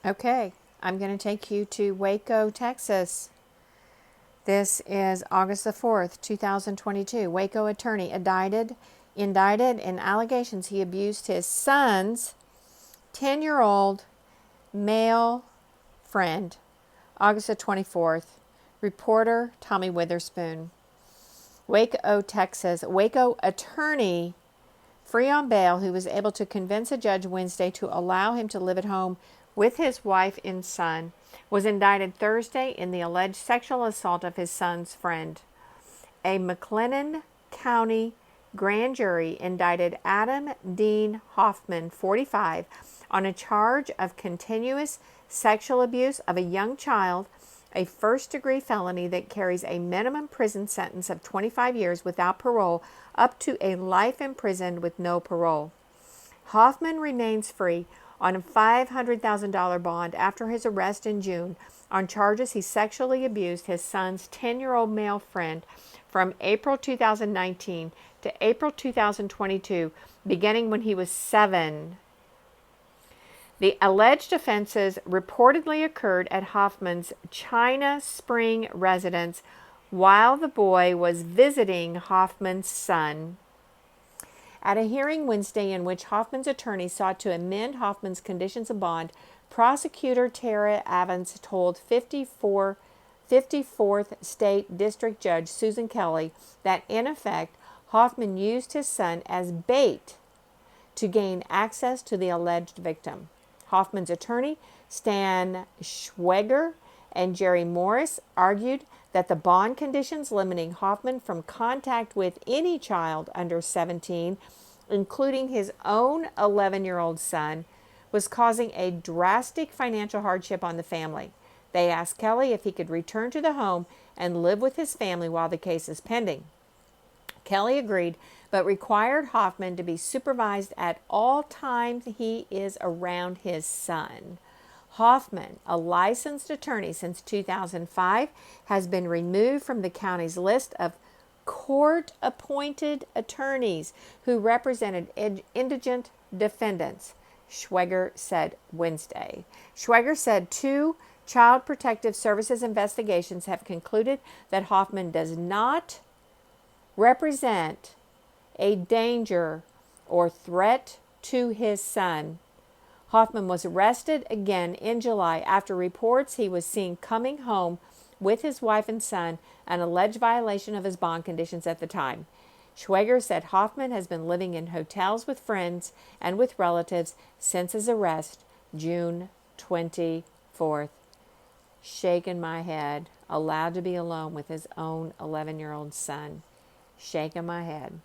Okay, I'm going to take you to Waco, Texas. This is August the 4th, 2022. Waco attorney indicted in allegations he abused his son's 10-year-old male friend. August the 24th. Reporter Tommy Witherspoon. Waco, Texas. Waco attorney free on bail, who was able to convince a judge Wednesday to allow him to live at home with his wife and son, was indicted Thursday in the alleged sexual assault of his son's friend. A McLennan County grand jury indicted Adam Dean Hoffman, 45, on a charge of continuous sexual abuse of a young child, a first-degree felony that carries a minimum prison sentence of 25 years without parole up to a life imprisoned with no parole. Hoffman remains free on a $500,000 bond after his arrest in June on charges he sexually abused his son's 10-year-old male friend from April 2019 to April 2022, beginning when he was 7. The alleged offenses reportedly occurred at Hoffman's China Spring residence while the boy was visiting Hoffman's son. At a hearing Wednesday in which Hoffman's attorney sought to amend Hoffman's conditions of bond, prosecutor Tara Evans told 54th State District Judge Susan Kelly that, in effect, Hoffman used his son as bait to gain access to the alleged victim. Hoffman's attorney, Stan Schweger, and Jerry Morris argued that the bond conditions limiting Hoffman from contact with any child under 17, including his own 11-year-old son, was causing a drastic financial hardship on the family. They asked Kelly if he could return to the home and live with his family while the case is pending. Kelly agreed, but required Hoffman to be supervised at all times he is around his son. Hoffman, a licensed attorney since 2005, has been removed from the county's list of court-appointed attorneys who represented indigent defendants, Schweger said Wednesday. Schweger said 2 Child Protective Services investigations have concluded that Hoffman does not represent a danger or threat to his son. Hoffman was arrested again in July after reports he was seen coming home with his wife and son, an alleged violation of his bond conditions at the time. Schweger said Hoffman has been living in hotels with friends and with relatives since his arrest, June 24th. Shaking my head, allowed to be alone with his own 11-year-old son. Shaking my head.